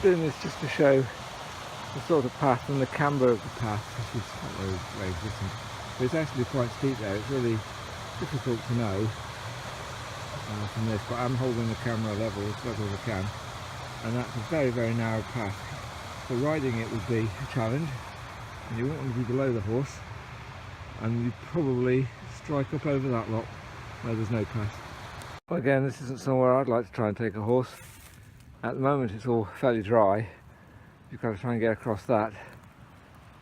doing this just to show the sort of path and the camber of the path, which is not very existent. But it's actually quite steep there. It's really difficult to know from this, but I'm holding the camera level as I can, and that's a very narrow path. So riding it would be a challenge, and you wouldn't want to be below the horse, and you'd probably strike up over that lot where there's no path. Well, again, this isn't somewhere I'd like to try and take a horse. At the moment it's all fairly dry. You've got to try and get across that,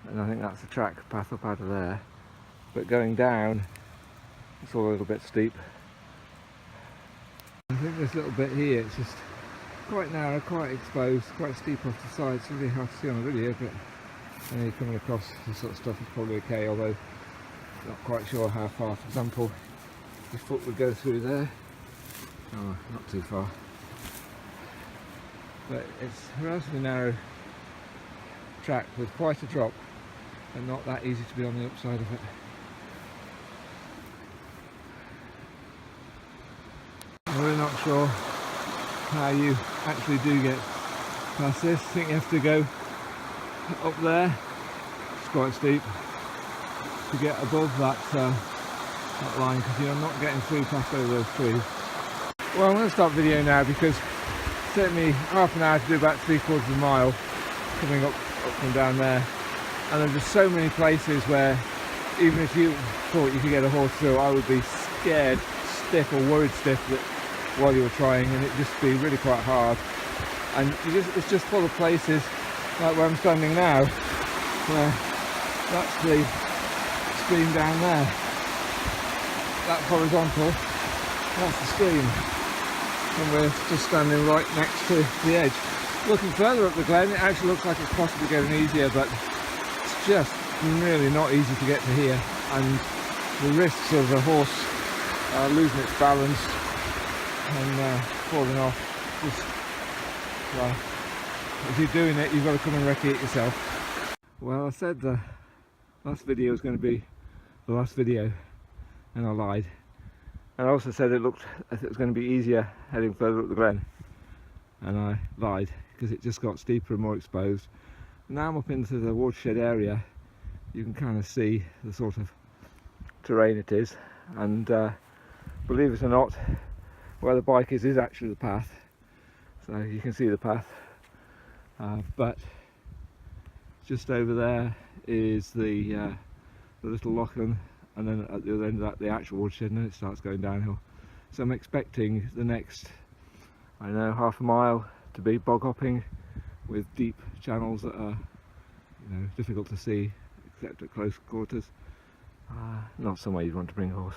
and I think that's the track path up out of there. But going down, it's all a little bit steep. I think this little bit here, it's just quite narrow, quite exposed, quite steep off the side. It's really hard to see on the video, but when you're coming across this sort of stuff, it's probably okay, although not quite sure how far. For example, your foot would go through there. Oh, not too far. But it's a relatively narrow track with quite a drop, and not that easy to be on the upside of it. I'm really not sure how you actually do get past this. I think you have to go up there. It's quite steep to get above that line, because you're not getting through past over those trees. Well, I'm going to stop video now because it took me half an hour to do about 3/4 of a mile coming up from down there, and there's just so many places where even if you thought you could get a horse through, I would be scared stiff or worried stiff that while you were trying, and it'd just be really quite hard. And it's just full of places like where I'm standing now, where that's the stream down there, that horizontal, that's the stream, and we're just standing right next to the edge. Looking further up the Glen, it actually looks like it's possibly getting easier, but it's just really not easy to get to here, and the risks of the horse losing its balance and falling off, just, well, if you're doing it, you've got to come and recce it yourself. Well, I said the last video was going to be the last video, and I lied. And I also said it looked as it was going to be easier heading further up the Glen, and I lied, because it just got steeper and more exposed. Now I'm up into the watershed area. You can kind of see the sort of terrain it is, and believe it or not, where the bike is actually the path, so you can see the path, but just over there is the little lochlan, and then at the other end of that the actual watershed, and then it starts going downhill. So I'm expecting the next, I don't know, half a mile to be bog hopping with deep channels that are, you know, difficult to see except at close quarters. Not somewhere you'd want to bring a horse.